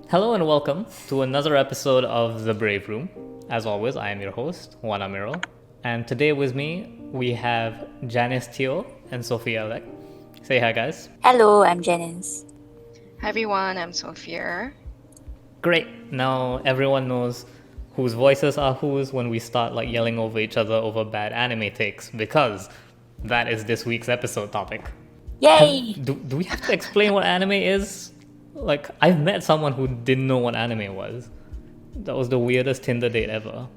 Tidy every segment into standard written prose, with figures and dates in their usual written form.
Hello and welcome to another episode of The Brave Room. As always, I am your host, Juan Amirul. And today with me, we have Janice Teo and Sophia Lek. Say hi, guys. Hello, I'm Janice. Hi everyone, I'm Sophia. Great. Now everyone knows whose voices are whose when we start yelling over each other over bad anime takes, because that is this week's episode topic. Yay! Do we have to explain what anime is? I've met someone who didn't know what anime was. That was the weirdest Tinder date ever.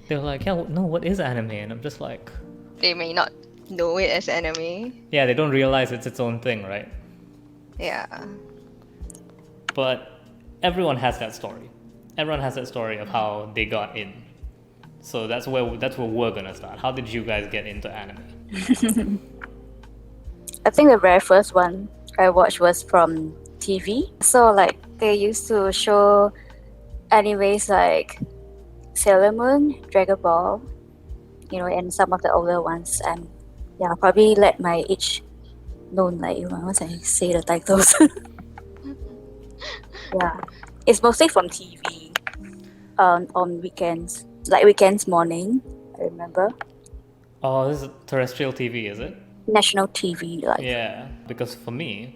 They were like, yeah, no, what is anime? And I'm just like... They may not know it as anime. Yeah, they don't realize it's its own thing, right? Yeah. But everyone has that story. Everyone has that story of how they got in. So that's where we're gonna start. How did you guys get into anime? I think the very first one I watched was from TV. So they used to show animes like Sailor Moon, Dragon Ball, and some of the older ones. And yeah, probably let my age known once I say the titles. Yeah, it's mostly from TV. On weekends, weekends morning. I remember Oh, this is terrestrial TV, is it? national TV. Yeah, because for me,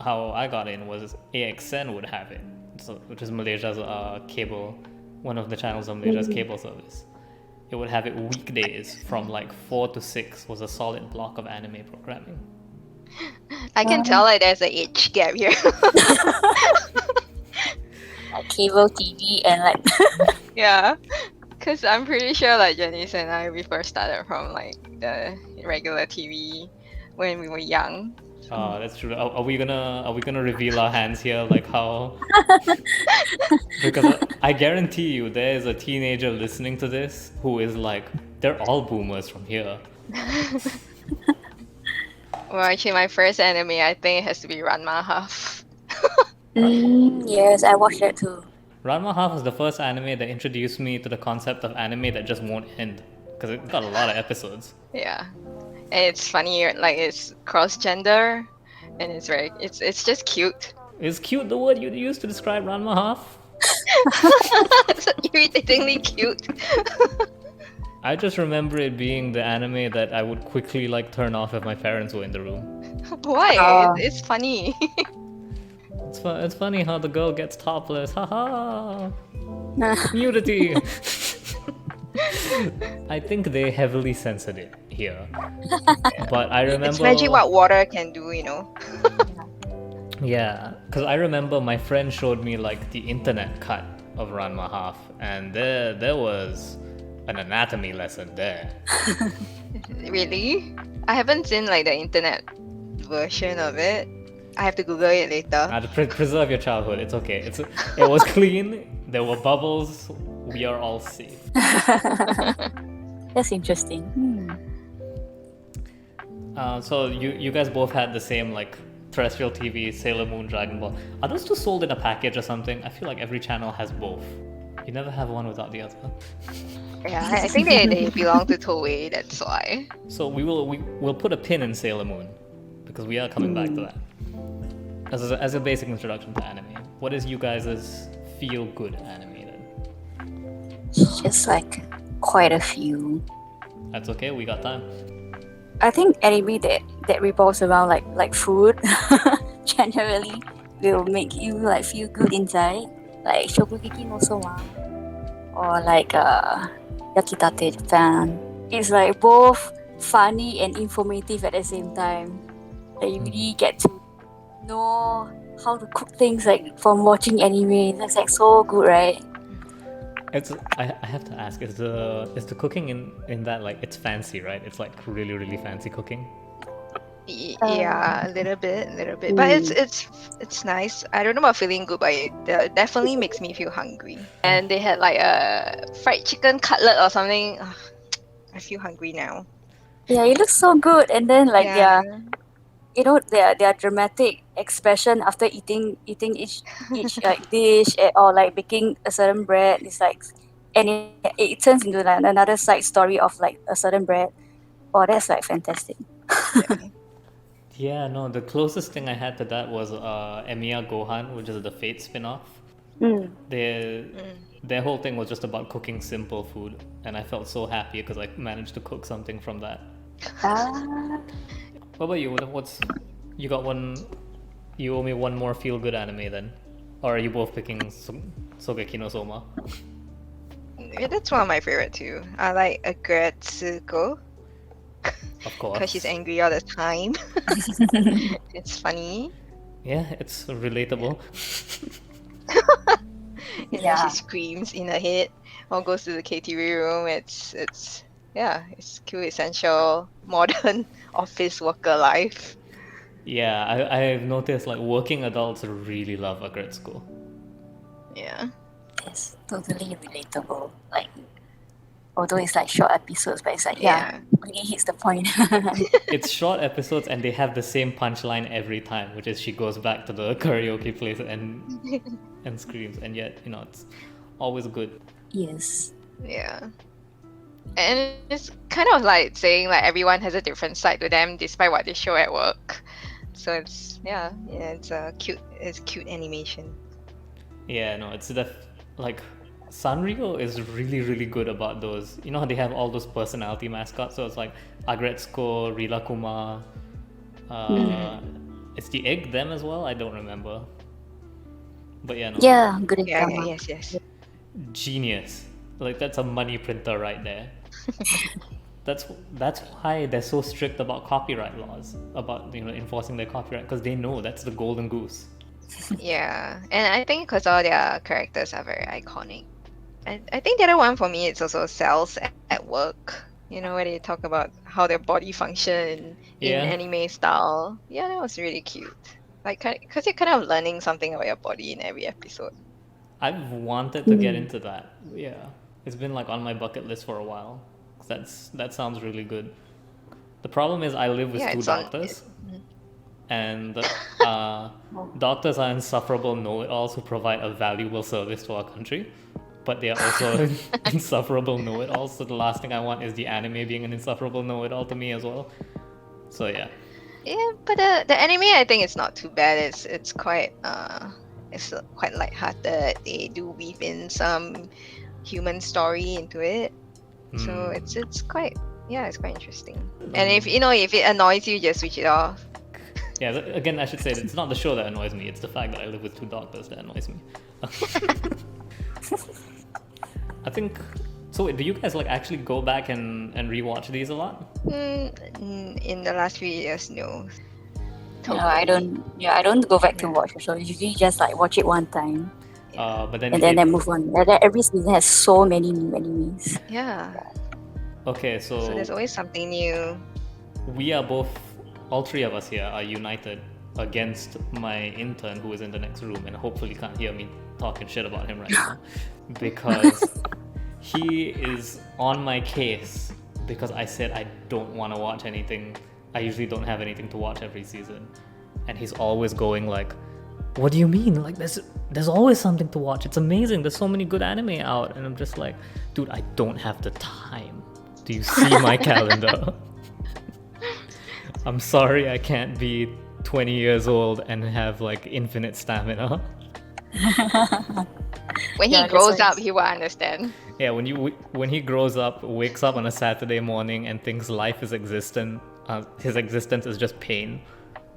how I got in was AXN would have it, which is Malaysia's cable, one of the channels of Malaysia's cable service. It would have it weekdays from 4 to 6 was a solid block of anime programming. I can tell there's an age gap here. Cable TV and Yeah. Because I'm pretty sure Janice and I, we first started from the regular TV when we were young. That's true. Are we gonna reveal our hands here, how? Because I guarantee you, there is a teenager listening to this who is they're all boomers from here. Well, actually, my first anime, I think it has to be Ranma Half. yes, I watched that too. Ranma Half was the first anime that introduced me to the concept of anime that just won't end, because it got a lot of episodes. Yeah. And it's funny, it's cross-gender, and it's just cute. Is cute the word you used to describe Ranma Half? It's irritatingly cute. I just remember it being the anime that I would quickly turn off if my parents were in the room. Why? It's funny. It's funny how the girl gets topless. Haha. Nudity. I think they heavily censored it here. But I remember... It's magic what water can do, Yeah, because I remember my friend showed me the internet cut of Ranma Half, and there was an anatomy lesson there. Really? I haven't seen the internet version of it. I have to Google it later. Preserve your childhood. It's okay. It was clean. There were bubbles. We are all safe. That's interesting. So you guys both had the same terrestrial TV, Sailor Moon, Dragon Ball. Are those two sold in a package or something? I feel like every channel has both. You never have one without the other. Yeah, I think they belong to Toei, that's why. So we'll put a pin in Sailor Moon, because we are coming back to that. As a basic introduction to anime, what is you guys' feel-good anime then? Just quite a few. That's okay, we got time. I think anime that revolves around like food generally will make you feel good inside. Like Shokugeki no Soma or Yakitate Japan. It's both funny and informative at the same time. You really get to know how to cook things from watching anime. That's so good, right? I have to ask, is the cooking in that it's fancy, right? It's really, really fancy cooking. Yeah, a little bit. But it's nice. I don't know about feeling good, but it definitely makes me feel hungry. And they had a fried chicken cutlet or something. Ugh, I feel hungry now. Yeah, it looks so good. And then Yeah. their dramatic expression after eating each dish or baking a certain bread. It's and it turns into another side story of a certain bread. Oh, that's fantastic. Yeah, no, the closest thing I had to that was Emiya Gohan, which is the Fate spin-off. Mm. Their whole thing was just about cooking simple food, and I felt so happy because I managed to cook something from that. Ah. What about you? What's you got one? You owe me one more feel-good anime then, or are you both picking Sogeki no Soma? Yeah, that's one of my favorite too. I like Agretsuko Of course. because she's angry all the time. It's funny. Yeah, it's relatable. And then Yeah. she screams in her head or goes to the KTV room. It's cute, essential, modern office worker life. Yeah, I've noticed like working adults really love Agretsuko. Yeah. Yes, totally relatable. Like, although it's like short episodes, but it's like, Yeah. really hits the point. It's short episodes and they have the same punchline every time, which is she goes back to the karaoke place and screams, and yet it's always good. Yes. Yeah. And it's kind of like saying like everyone has a different side to them despite what they show at work. So it's it's cute animation. Yeah, no, it's like Sanrio is really, really good about those. You know how they have all those personality mascots? So it's like Agretsuko, Rilakuma. Is the egg them as well? I don't remember. But yeah, no. Yeah, good Yeah, example. yes. Genius. Like that's a money printer right there. That's why they're so strict about copyright laws, about enforcing their copyright, because they know that's the golden goose. Yeah. And I think because all their characters are very iconic. I think the other one for me it's also cells at work. You know, where they talk about how their body function Yeah. in anime style. Yeah, that was really cute. Like, because you're kind of learning something about your body in every episode. I've wanted to get into that. Yeah, it's been like on my bucket list for a while. That sounds really good. The problem is I live with Yeah, two it's on- doctors, and doctors are insufferable know-it-alls who provide a valuable service to our country, but they are also insufferable know-it-alls. So the last thing I want is the anime being an insufferable know-it-all to me as well. So yeah. Yeah, but the anime I think it's not too bad. It's quite lighthearted. They do weave in some human story into it, so it's quite interesting. And if it annoys you, just switch it off. Yeah, again, I should say that it's not the show that annoys me, it's the fact that I live with two doctors that annoys me. I think. So wait, do you guys like actually go back and rewatch these a lot? In the last few years, no. No, I don't. Yeah, I don't go back to watch. So usually just like watch it one time But then and then I move on. And then every season has so many new animes. Yeah. Okay, So there's always something new. we are both, all three of us here are united against my intern who is in the next room and hopefully can't hear me talking shit about him right now, because he is on my case because I said I don't want to watch anything. I usually don't have anything to watch every season, and he's always going like, what do you mean? Like there's always something to watch. It's amazing. There's so many good anime out. And I'm just like, dude, I don't have the time. Do you see my calendar? I'm sorry I can't be 20 years old and have like infinite stamina. When he Yeah, that's grows why up, he will understand. Yeah, when he grows up, wakes up on a Saturday morning and thinks life is existent, his existence is just pain,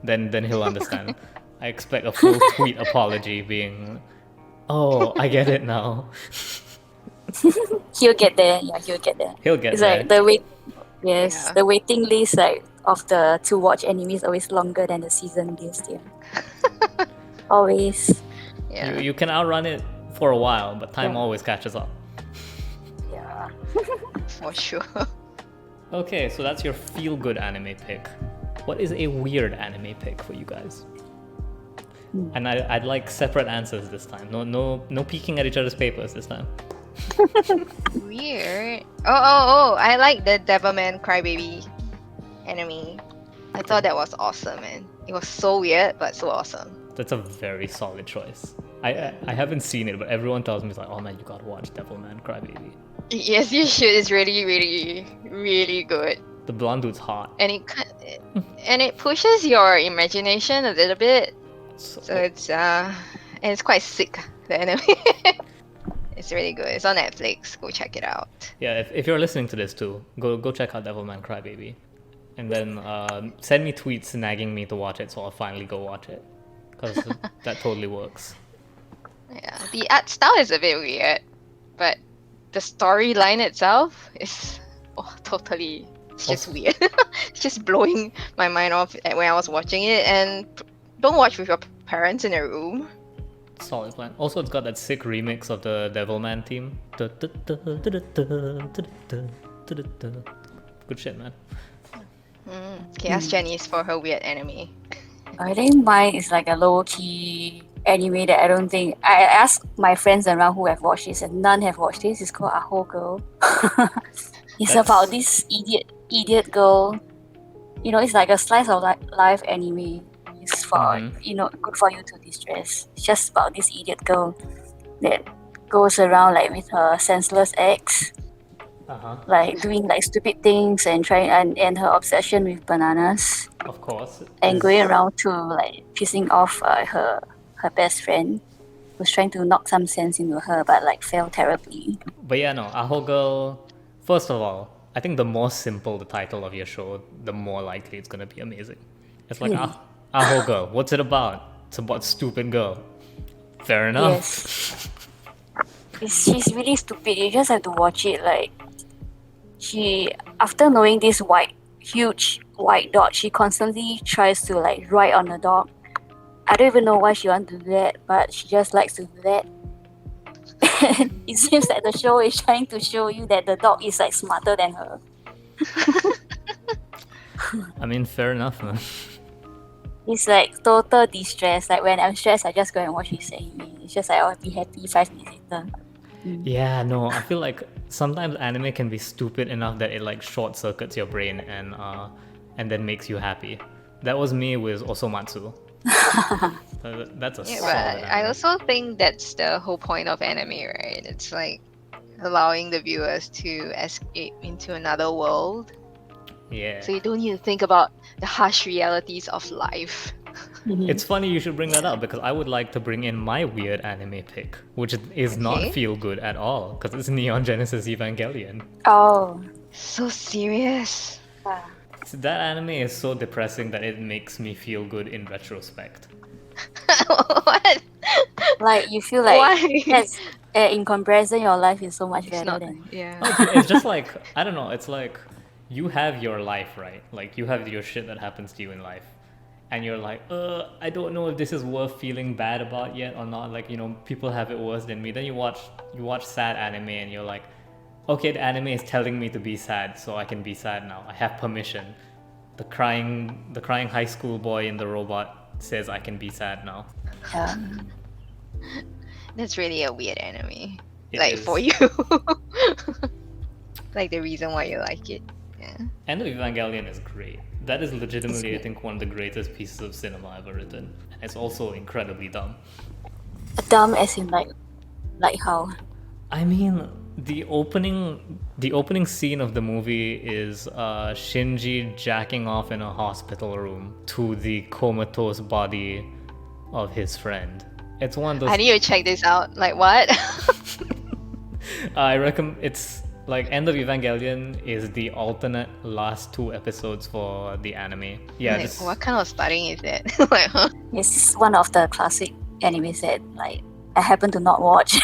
then he'll understand. I expect a full tweet apology being, oh, I get it now. He'll get there. Yeah, he'll get there. He'll get It's there. like the wait. Yes, Yeah. the waiting list like of the to watch anime is always longer than the season list. Yeah, always. Yeah. You can outrun it for a while, but time always catches up. Yeah. For sure. Okay, so that's your feel-good anime pick. What is a weird anime pick for you guys? And I'd like separate answers this time. No peeking at each other's papers this time. Weird. Oh! I like the Devilman Crybaby anime. I thought that was awesome, man. It was so weird, but so awesome. That's a very solid choice. I haven't seen it, but everyone tells me it's like, oh man, you gotta watch Devilman Crybaby. Yes, you should. It's really, really, really good. The blonde dude's hot. and it pushes your imagination a little bit. So it's and it's quite sick, the anime. It's really good. It's on Netflix. Go check it out. Yeah, if you're listening to this too, go check out Devilman Crybaby, and then send me tweets nagging me to watch it, so I'll finally go watch it, because that totally works. Yeah, the art style is a bit weird, but the storyline itself is totally. It's just weird. It's just blowing my mind off when I was watching it. And don't watch with your parents in a room. Solid plan. Also, it's got that sick remix of the Devilman theme. Good shit, man. Okay, ask Janice for her weird anime. I think mine is like a low-key anime that I don't think... I asked my friends around who have watched this and none have watched this. It's called Aho Girl. It's about this idiot girl. You know, it's like a slice of life anime. It's for, good for you to distress. It's just about this idiot girl that goes around like with her senseless ex. Like doing like stupid things and and her obsession with bananas. Of course. And going around to like pissing off her best friend, who's trying to knock some sense into her, but like failed terribly. But yeah, no, Aho Girl. First of all, I think the more simple the title of your show, the more likely it's gonna be amazing. It's like Aho Girl. What's it about? It's about stupid girl. Fair enough. Yes. She's really stupid. You just have to watch it. Like she, after knowing this huge white dog, she constantly tries to like ride on the dog. I don't even know why she wants to do that, but she just likes to do that. It seems that the show is trying to show you that the dog is like smarter than her. I mean, fair enough, man. It's like total distress. Like when I'm stressed, I just go and watch this anime. It's just like I'll be happy 5 minutes later. Yeah, no, I feel like sometimes anime can be stupid enough that it like short circuits your brain and then makes you happy. That was me with Osomatsu. That's a solid but anime. I also think that's the whole point of anime, right? It's like allowing the viewers to escape into another world. Yeah. So you don't need to think about the harsh realities of life. It's funny you should bring that up, because I would like to bring in my weird anime pick, which is not feel good at all, because it's Neon Genesis Evangelion. Oh. So serious. That anime is so depressing that it makes me feel good in retrospect. What? Like you feel like Why? that's, in comparison, your life is so much It's better not. than. Yeah. It's just like, I don't know, it's like you have your life, right? Like you have your shit that happens to you in life. And you're like, I don't know if this is worth feeling bad about yet or not. Like, people have it worse than me. Then you watch sad anime and you're like, okay, the anime is telling me to be sad, so I can be sad now. I have permission. The crying high school boy in the robot says I can be sad now. That's really a weird anime. It like is. for you. Like the reason why you like it. Yeah. End of Evangelion is great. That is legitimately, I think, one of the greatest pieces of cinema ever written. And it's also incredibly dumb. Dumb as in like how? I mean, the opening scene of the movie is Shinji jacking off in a hospital room to the comatose body of his friend. It's one of those. I need to check this out. Like what? I recommend. It's like End of Evangelion is the alternate last 2 episodes for the anime. Yeah. Like, what kind of starting is that? Like, huh? It's one of the classic animes that like I happen to not watch.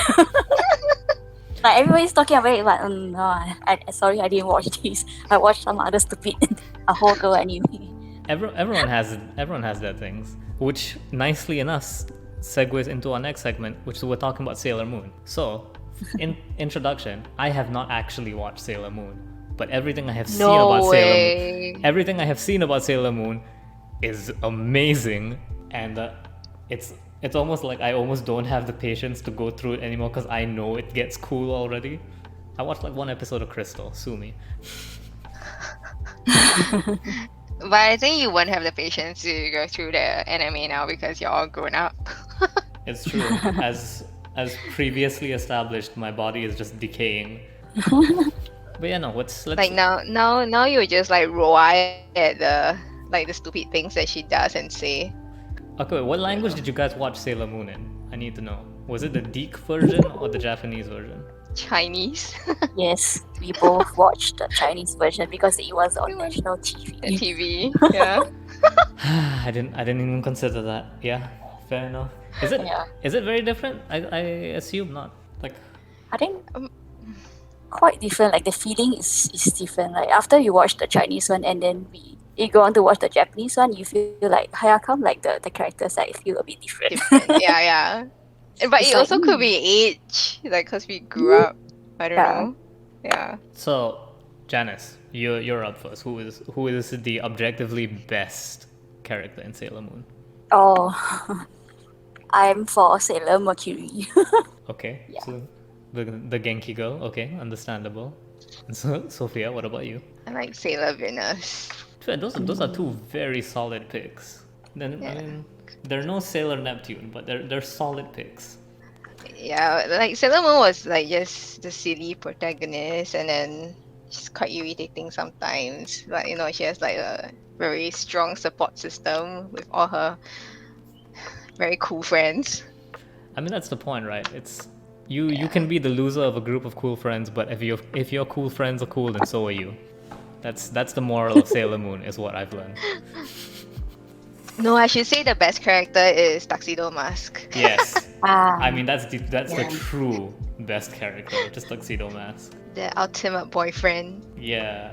Like everybody's talking about it, but no, I sorry, I didn't watch this. I watched some other stupid Aho Girl anime. Everyone has their things, which nicely enough segues into our next segment, which we're talking about Sailor Moon. So, in introduction, I have not actually watched Sailor Moon, but everything I have seen about Sailor Moon is amazing, and it's almost like I almost don't have the patience to go through it anymore because I know it gets cool already. I watched like 1 episode of Crystal, sue me. But I think you won't have the patience to go through the anime now because you're all grown up. It's true. As previously established, my body is just decaying. But yeah, no. Let's Like now you just like roll eye at the stupid things that she does and say. Okay, what language did you guys watch Sailor Moon in? I need to know. Was it the Deke version or the Japanese version? Chinese. Yes, we both watched the Chinese version because it was on national TV. The TV. Yeah. I didn't even consider that. Yeah, fair enough. Is it Yeah. is it very different? I assume not. Like, I think quite different. Like the feeling is different. Like after you watch the Chinese one and then you go on to watch the Japanese one, you feel like how come like the characters like feel a bit different. Yeah. But It's it like, also could be age, like because we grew up. I don't know. Yeah. so Janice, you're up first. Who is the objectively best character in Sailor Moon? Oh, I'm for Sailor Mercury. Okay, Yeah. so the Genki girl. Okay, understandable. And so Sophia, what about you? I like Sailor Venus. Fair, those are two very solid picks. Then I Yeah. mean, they're no Sailor Neptune, but they're solid picks. Yeah, like Sailor Moon was like just the silly protagonist, and then she's quite irritating sometimes. But you know, she has like a very strong support system with all her very cool friends. I mean, that's the point, right? It's you can be the loser of a group of cool friends, but if your cool friends are cool, then so are you. That's the moral of Sailor Moon, is what I've learned. No, I should say the best character is Tuxedo Mask. Yes, Ah, I mean that's the Yeah. true best character, just Tuxedo Mask. The ultimate boyfriend. Yeah,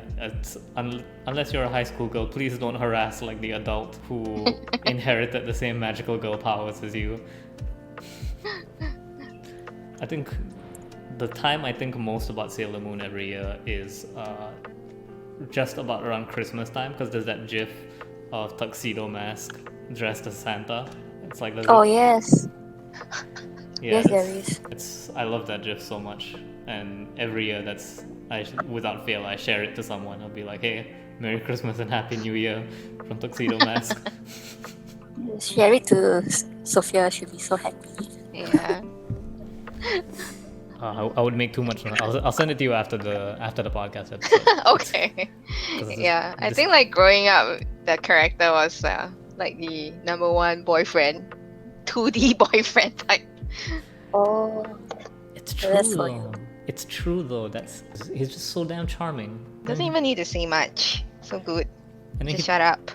unless you're a high school girl, please don't harass like the adult who inherited the same magical girl powers as you. I think the time I think most about Sailor Moon every year is just about around Christmas time, because there's that GIF of Tuxedo Mask dressed as Santa. It's like there's oh yes. yeah, Yes, there is. it's I love that GIF so much, and every year without fail I share it to someone. I'll be like, hey, Merry Christmas and Happy New Year from Tuxedo Mask. Share it to Sophia. She'll be so happy. Yeah. I would make too much. I'll send it to you after the podcast episode. Okay. 'Cause Yeah, I this- think like growing up, the character was like the number one boyfriend, 2D boyfriend type. Oh, It's true that's for though. It's true though. He's just so damn charming. Doesn't even need to say much. So good. And then Just shut up.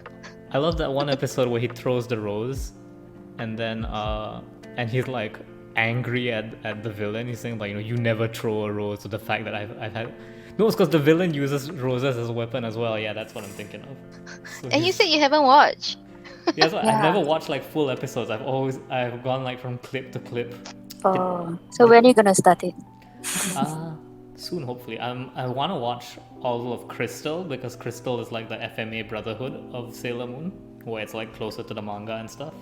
I love that one episode where he throws the rose, and then and he's like angry at the villain. He's saying like, you never throw a rose. So the fact that I've had no, it's because the villain uses roses as a weapon as well. Yeah, that's what I'm thinking of. So And you he's- said you haven't watched. yeah, so I've Yeah. never watched like full episodes. I've gone like from clip to clip. oh. So when are you gonna start it? Soon, hopefully. I want to watch all of Crystal, because Crystal is like the FMA brotherhood of Sailor Moon, where it's like closer to the manga and stuff.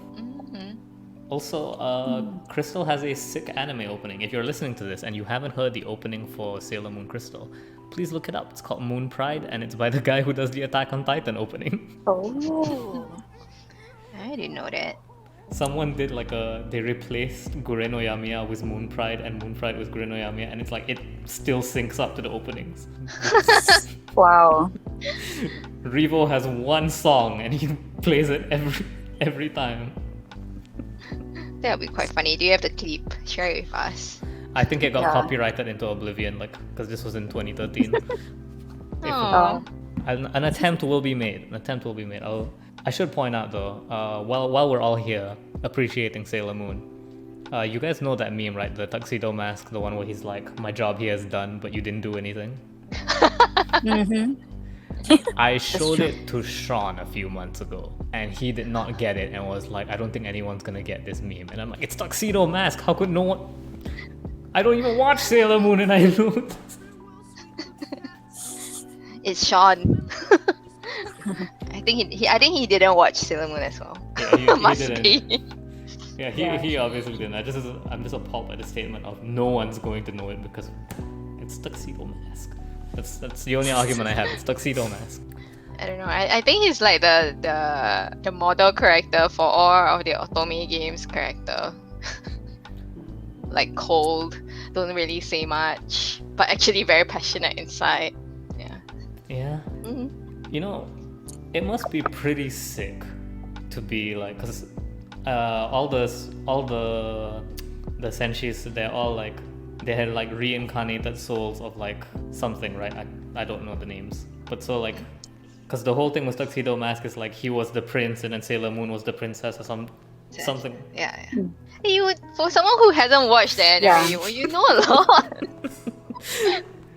Also, Crystal has a sick anime opening. If you're listening to this and you haven't heard the opening for Sailor Moon Crystal, please look it up. It's called Moon Pride, and it's by the guy who does the Attack on Titan opening. Oh. I didn't know that. Someone did they replaced Gure no Yamiya with Moon Pride and Moon Pride with Gure no Yamiya, and it's like it still syncs up to the openings. Wow. Revo has one song and he plays it every time. That would be quite funny. Do you have the clip? Share it with us. I think it got Yeah. copyrighted into oblivion, because this was in 2013. Aw. An attempt will be made. I should point out though, while we're all here appreciating Sailor Moon, you guys know that meme, right? The Tuxedo Mask, the one where he's like, "My job here is done, but you didn't do anything." Mm-hmm. I showed it to Sean a few months ago, and he did not get it and was like, "I don't think anyone's gonna get this meme." And I'm like, "It's Tuxedo Mask. How could no one?" I don't even watch Sailor Moon, and I know this. It's Sean. I think he didn't watch Sailor Moon as well. Yeah, he Must didn't. be. Yeah, he obviously didn't. I'm just appalled by the statement of no one's going to know it because it's Tuxedo Mask. That's the only argument I have. It's Tuxedo Mask. I don't know. I think he's like the model character for all of the Otome games character. like cold, don't really say much, but actually very passionate inside. Yeah. Yeah. You know, it must be pretty sick to be like, cause all the senshis, they're all like, they had like reincarnated souls of like something, right? I don't know the names, but so like, cause the whole thing with Tuxedo Mask is like he was the prince and then Sailor Moon was the princess or something. Yeah. You would, for someone who hasn't watched the anime, you know a lot.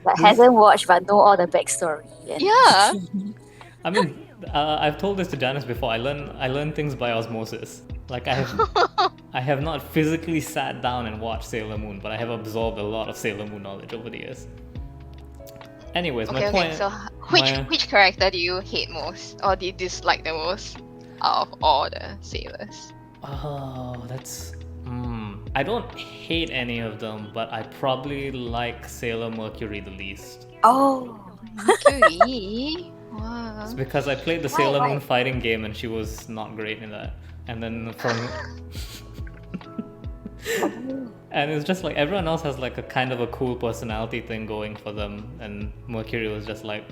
Like hasn't watched but know all the backstory. Yeah. I mean, I've told this to Janice before. I learn things by osmosis. Like I have not physically sat down and watched Sailor Moon, but I have absorbed a lot of Sailor Moon knowledge over the years. Anyways, my point. So which character do you hate most, or do you dislike the most out of all the sailors? Oh, that's. I don't hate any of them, but I probably like Sailor Mercury the least. Oh. Mercury. Wow. It's because I played the Sailor Moon fighting game and she was not great in that. And then and it's just like everyone else has like a kind of a cool personality thing going for them, and Mercury was just like,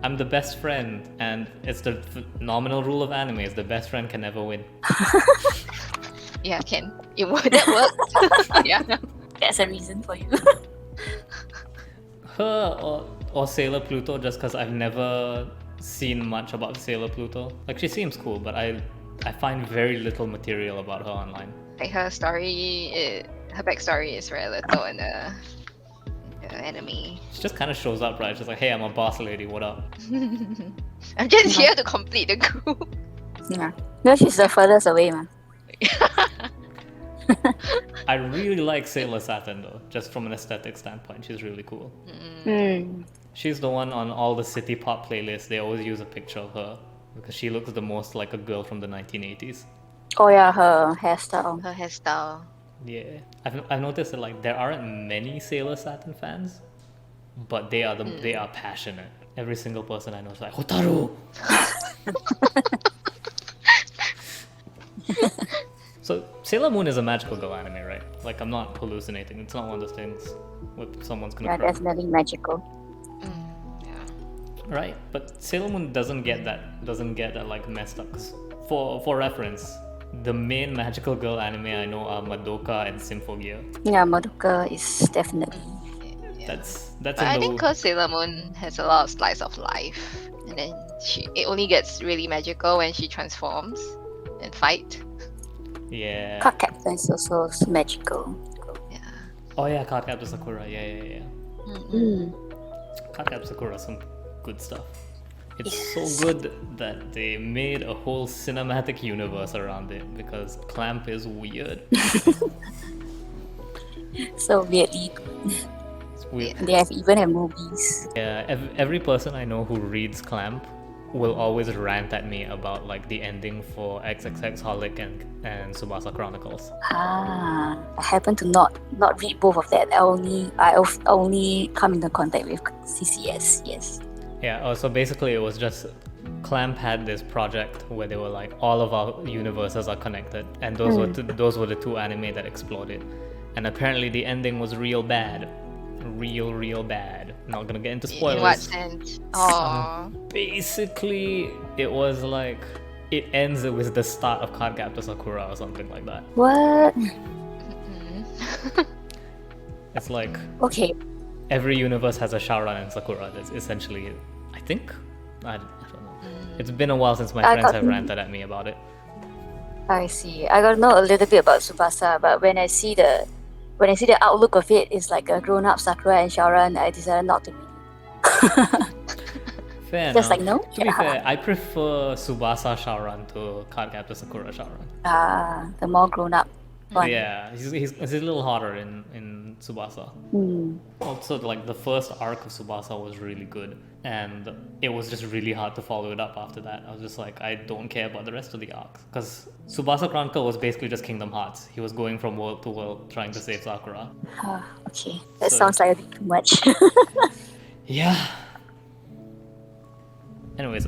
I'm the best friend, and it's the nominal rule of anime is the best friend can never win. Yeah, that worked. Yeah. That's a reason for you. Her or Sailor Pluto, just because I've never seen much about Sailor Pluto. Like, she seems cool, but I find very little material about her online. Like her backstory is very little in the anime. She just kind of shows up, right? She's like, hey, I'm a boss lady, what up? I'm just here to complete the group. Yeah. No, she's the furthest away, man. I really like Sailor Saturn though, just from an aesthetic standpoint. She's really cool. She's the one on all the city pop playlists. They always use a picture of her because she looks the most like a girl from the 1980s. Oh yeah, her hairstyle. Yeah, I've noticed that like there aren't many Sailor Saturn fans, but they are passionate. Every single person I know is like, Hotaru! So Sailor Moon is a magical girl anime, right? Like, I'm not hallucinating. It's not one of those things where someone's gonna cry. Definitely magical. Right, but Sailor Moon doesn't get that like messed up. 'Cause for reference, the main magical girl anime I know are Madoka and Symphogia. Yeah, Madoka is definitely. That's But I think because Sailor Moon has a lot of slice of life, and then it only gets really magical when she transforms and fight. Yeah. Card Captor is also magical. Yeah. Oh yeah, Cardcaptor Sakura. Yeah. Cardcaptor Sakura, some good stuff. It's so good that they made a whole cinematic universe around it because Clamp is weird. So weirdly good. It's weird. They even have movies. Yeah, every person I know who reads Clamp will always rant at me about like the ending for XXX Holic and Tsubasa Chronicles. I happen to not read both of that. I only come into contact with CCS. Yes. Yeah. So basically, it was just Clamp had this project where they were like, all of our universes are connected, and those were the two anime that explored it. And apparently, the ending was real bad, real bad. Not gonna get into spoilers. In what sense? Oh. Basically, it was like it ends with the start of Cardcaptor Sakura or something like that. What? It's like Okay. every universe has a Shaoran and Sakura. That's essentially it. I think. I don't know. It's been a while since my friends have ranted at me about it. I see. I got to know a little bit about Tsubasa, but when I see the outlook of it, it's like a grown-up Sakura and Shaoran. I decided not to read. Fair Just enough. like no. To be fair, I prefer Tsubasa Shaoran to Cardcaptor Sakura Shaoran. The more grown-up one. Yeah, he's a little hotter in Tsubasa. Also, like the first arc of Tsubasa was really good, and it was just really hard to follow it up after that. I was just like, I don't care about the rest of the arcs because Tsubasa Chronicle was basically just Kingdom Hearts. He was going from world to world trying to save Sakura. Okay, that sounds like a bit too much. Yeah. Anyways,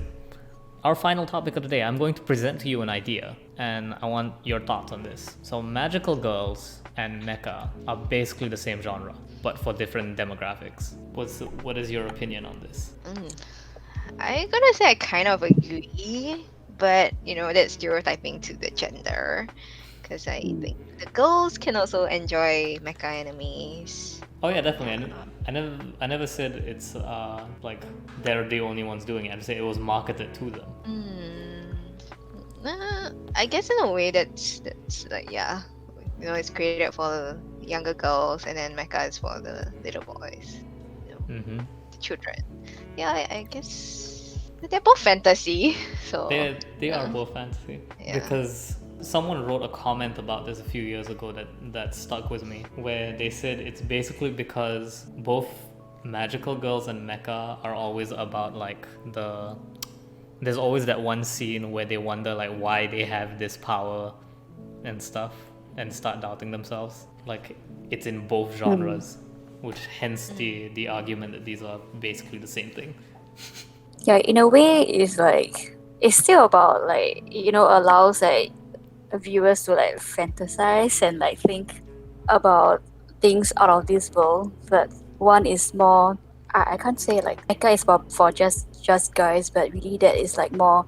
our final topic of the day, I'm going to present to you an idea, and I want your thoughts on this. So magical girls and mecha are basically the same genre, but for different demographics. What is your opinion on this? I'm gonna say I kind of agree, but that's stereotyping to the gender, because I think the girls can also enjoy mecha animes. Oh yeah, definitely. I never said it's like they're the only ones doing it. I say it was marketed to them. I guess in a way that's like, yeah, it's created for the younger girls, and then mecha is for the little boys, the children. Yeah, I guess they're both fantasy. So they are both fantasy. Yeah. Because someone wrote a comment about this a few years ago that stuck with me, where they said it's basically because both magical girls and mecha are always about like there's always that one scene where they wonder like why they have this power and stuff and start doubting themselves. Like it's in both genres, which hence the argument that these are basically the same thing. Yeah, in a way, it's still about allows like viewers to like fantasize and like think about things out of this world. But one is more, I can't say like mecha is for just guys, but really that is like more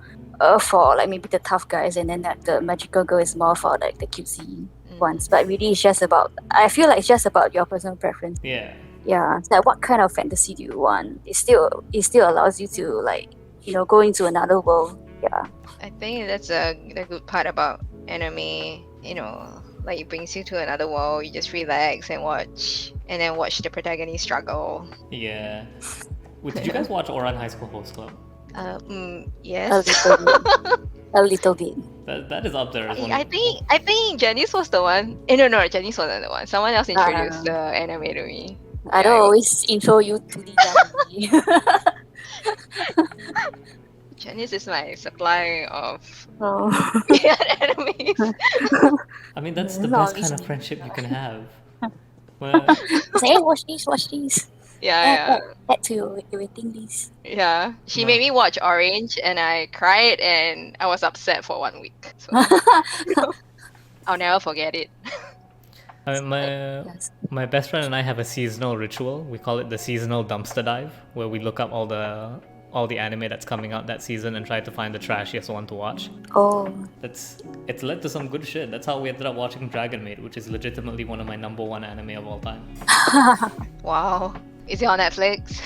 for like maybe the tough guys, and then the magical girl is more for like the cutesy ones. But really it's just about, I feel like it's just about your personal preference. Yeah. Yeah, it's like what kind of fantasy do you want? It still allows you to like go into another world. Yeah, I think that's the good part about anime. Like it brings you to another world. You just relax and watch the protagonist struggle. Yeah. Wait, did you guys watch Oran High School Host Club? Yes. a little bit. That is up there as one. I think Janice was the one. No, Janice wasn't the one. Someone else introduced the anime to me. I don't always intro you to the anime. Janice is my supply of weird enemies. I mean, that's the best kind of friendship you can have. Well, say, watch these. Yeah. Add to your waiting list. Yeah. She made me watch Orange, and I cried, and I was upset for 1 week. So I'll never forget it. I mean, my best friend and I have a seasonal ritual. We call it the seasonal dumpster dive, where we look up all the anime that's coming out that season and try to find the trashiest one to watch. Oh. It's led to some good shit. That's how we ended up watching Dragon Maid, which is legitimately one of my number one anime of all time. Wow. Is it on Netflix?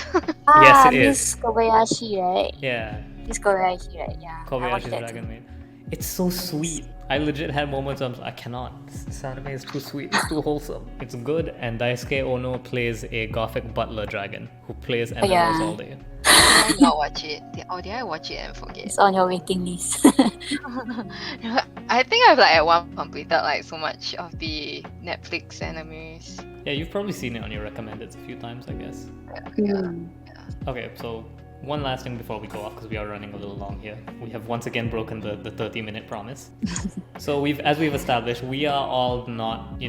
Yes, it is. Miss Kobayashi, right? Yeah. Miss Kobayashi, right? Yeah. Kobayashi's Dragon Maid. It's so sweet. I legit had moments of I cannot. This anime is too sweet. It's too wholesome. It's good, and Daisuke Ono plays a gothic butler dragon who plays MMOs all day. Did I not watch it? Did I watch it and forget? It's on your waiting list. I think I've like at one completed like so much of the Netflix animes. Yeah, you've probably seen it on your recommendeds a few times, I guess. Yeah. Okay, so one last thing before we go off, because we are running a little long here. We have once again broken the 30-minute promise. So as we've established, we are all not,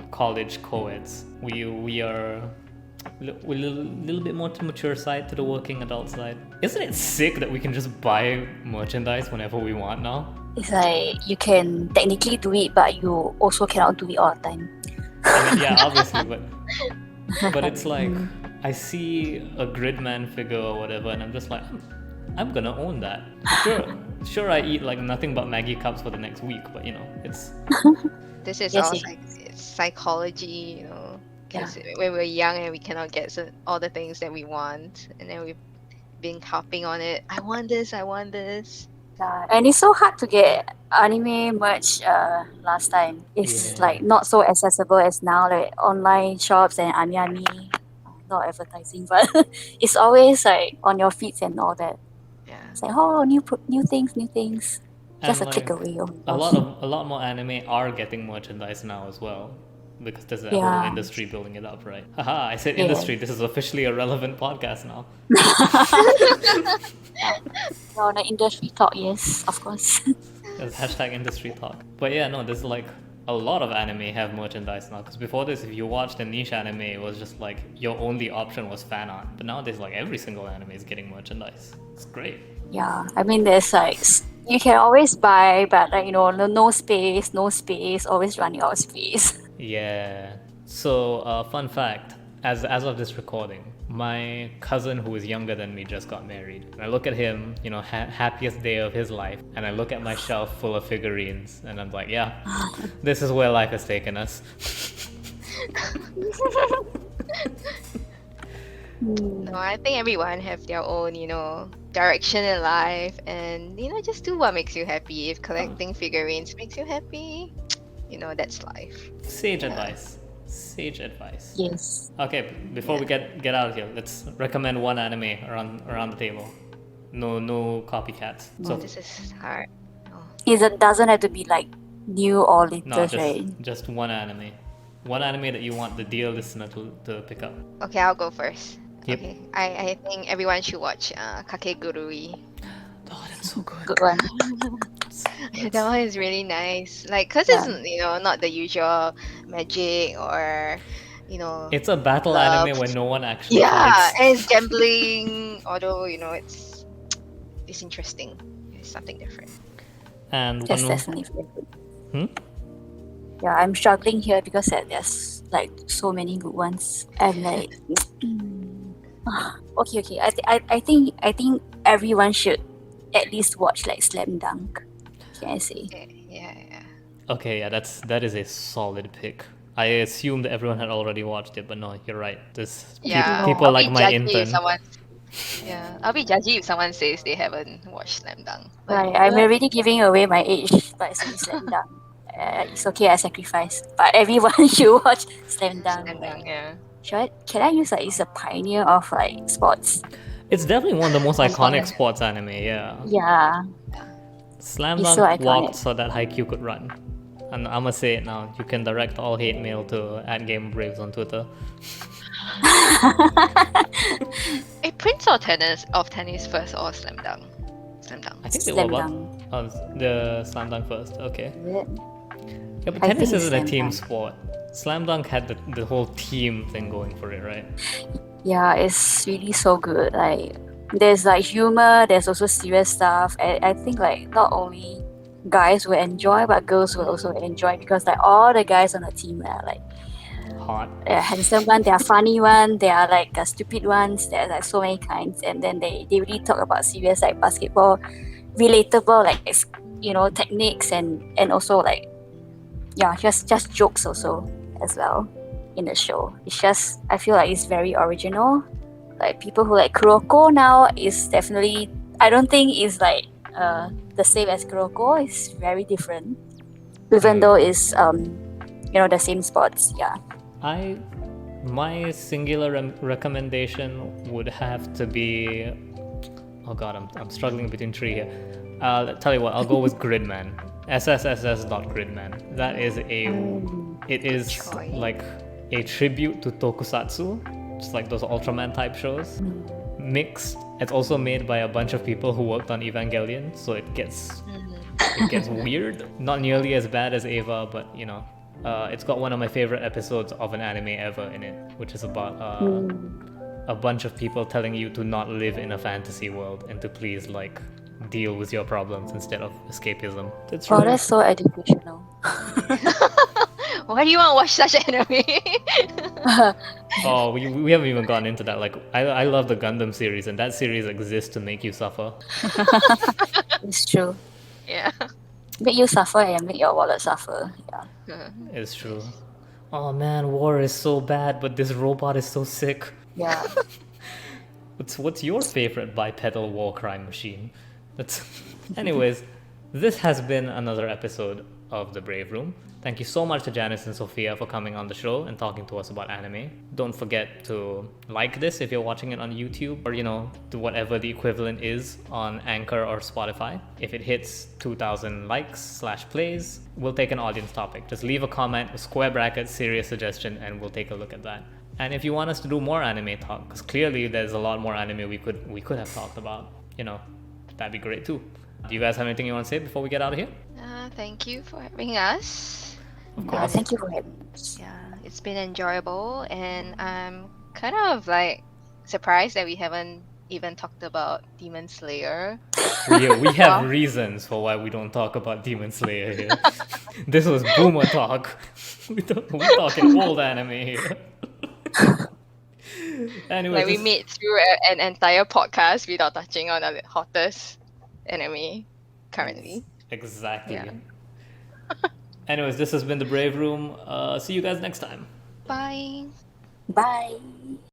college co-eds. We are we're a little bit more to mature side, to the working adult side. Isn't it sick that we can just buy merchandise whenever we want now? It's like you can technically do it, but you also cannot do it all the time. I mean, yeah, obviously, but it's like I see a Gridman figure or whatever, and I'm just like, I'm gonna own that. Sure, I eat like nothing but Maggie cups for the next week, but it's. This is all psychology, Because when we're young and we cannot get all the things that we want, and then we've been hopping on it. I want this. And it's so hard to get anime merch last time. It's like not so accessible as now, like online shops and Ami. Not advertising, but it's always like on your feeds and all that. Yeah. It's like, oh, new things. Just And a click away. A lot more anime are getting merchandise now as well, because there's a whole industry building it up, right? Haha, I said industry. This is officially a relevant podcast now. On the industry talk, yes, of course. There's #industry talk. But yeah, no, there's like a lot of anime have merchandise now. Because before this, if you watched a niche anime, it was just like your only option was fan art. But nowadays, like every single anime is getting merchandise. It's great. Yeah, I mean, there's like you can always buy, but like no space, always running out of space. Yeah. So, fun fact: as of this recording, my cousin who is younger than me just got married. And I look at him, happiest day of his life, and I look at my shelf full of figurines, and I'm like, yeah, this is where life has taken us. No, I think everyone have their own, direction in life, and just do what makes you happy. If collecting figurines makes you happy, that's life. Sage advice. Sage advice. Yes. Okay, before we get out of here, let's recommend one anime around the table. No copycats. So This is hard. It doesn't have to be like new or no, latest, right? just one anime. One anime that you want the dear listener to pick up. Okay, I'll go first. Yep. Okay, I think everyone should watch Kakegurui. Oh, that's so good. Good one. That one is really nice. Like, cause it's not the usual magic or It's a battle love. anime where no one actually Yeah, fights. and it's gambling. Although it's interesting. It's something different. And That's one definitely very good. Hmm? Yeah, I'm struggling here because there's like so many good ones. And like, okay. I think everyone should at least watch like Slam Dunk. Can I say? Yeah. Okay, yeah, that is a solid pick. I assumed everyone had already watched it, but no, you're right. There's Yeah. people I'll like be my judgy if intern. someone. Yeah, I'll be judgy if someone says they haven't watched Slam Dunk. But Right, I'm already giving away my age by saying Slam Dunk. It's okay, I sacrifice. But everyone should watch Slam Dunk. Slam Dunk, yeah. Can I use like it's a pioneer of like sports? It's definitely one of the most iconic Iconic. sports anime, yeah. Yeah. Slam It's Dunk so iconic. walked so that Haikyuu could run. And I'ma say it now, you can direct all hate mail to @Gamerbraves on Twitter. Hey, Prince of Tennis first or Slam Dunk? Slam Dunk. I think they Slam were Dunk. the Slam Dunk first, okay. Is it? Yeah, but I tennis think it's isn't a Slam team Dunk. sport. Slam Dunk had the whole team thing going for it, right? Yeah, it's really so good. Like there's like humor, there's also serious stuff. I think like not only guys will enjoy, but girls will also enjoy because like all the guys on the team are like Hot. there are handsome one, there are funny one, there are like stupid ones. There are like so many kinds, and then they really talk about serious like basketball, relatable like techniques and also like just jokes also as well in the show. It's just I feel like it's very original. Like people who like Kuroko now is definitely I don't think it's like the same as Kuroko. It's very different, even though it's the same sports. Yeah. My singular recommendation would have to be. Oh god, I'm struggling between three here. Tell you what, I'll go with Gridman. SSSS.Gridman. That is it is Choice. like a tribute to Tokusatsu, just like those Ultraman type shows. Mixed. It's also made by a bunch of people who worked on Evangelion, so it gets weird. Not nearly as bad as Eva, but it's got one of my favorite episodes of an anime ever in it, which is about a bunch of people telling you to not live in a fantasy world and to please like deal with your problems instead of escapism. It's Oh, really that's so educational. Why do you want to watch such anime? Oh, we haven't even gone into that. Like, I love the Gundam series, and that series exists to make you suffer. It's true. Yeah. Make you suffer and make your wallet suffer. Yeah. It's true. Oh man, war is so bad, but this robot is so sick. Yeah. What's your favorite bipedal war crime machine? Anyways, this has been another episode of The Brave Room. Thank you so much to Janice and Sophia for coming on the show and talking to us about anime. Don't forget to like this if you're watching it on YouTube or, do whatever the equivalent is on Anchor or Spotify. If it hits 2,000 likes/plays, we'll take an audience topic. Just leave a comment with square brackets, serious suggestion, and we'll take a look at that. And if you want us to do more anime talk, because clearly there's a lot more anime we could have talked about, that'd be great too. Do you guys have anything you want to say before we get out of here? Thank you for having us. Of course. Thank you for having us. Yeah, it's been enjoyable, and I'm kind of like surprised that we haven't even talked about Demon Slayer. We have Wow. reasons for why we don't talk about Demon Slayer here. This was boomer talk. We're talking old anime here. Anyway, Like we made through an entire podcast without touching on the hottest anime currently. Exactly. Yeah. Anyways, this has been the Brave Room. See you guys next time. Bye. Bye.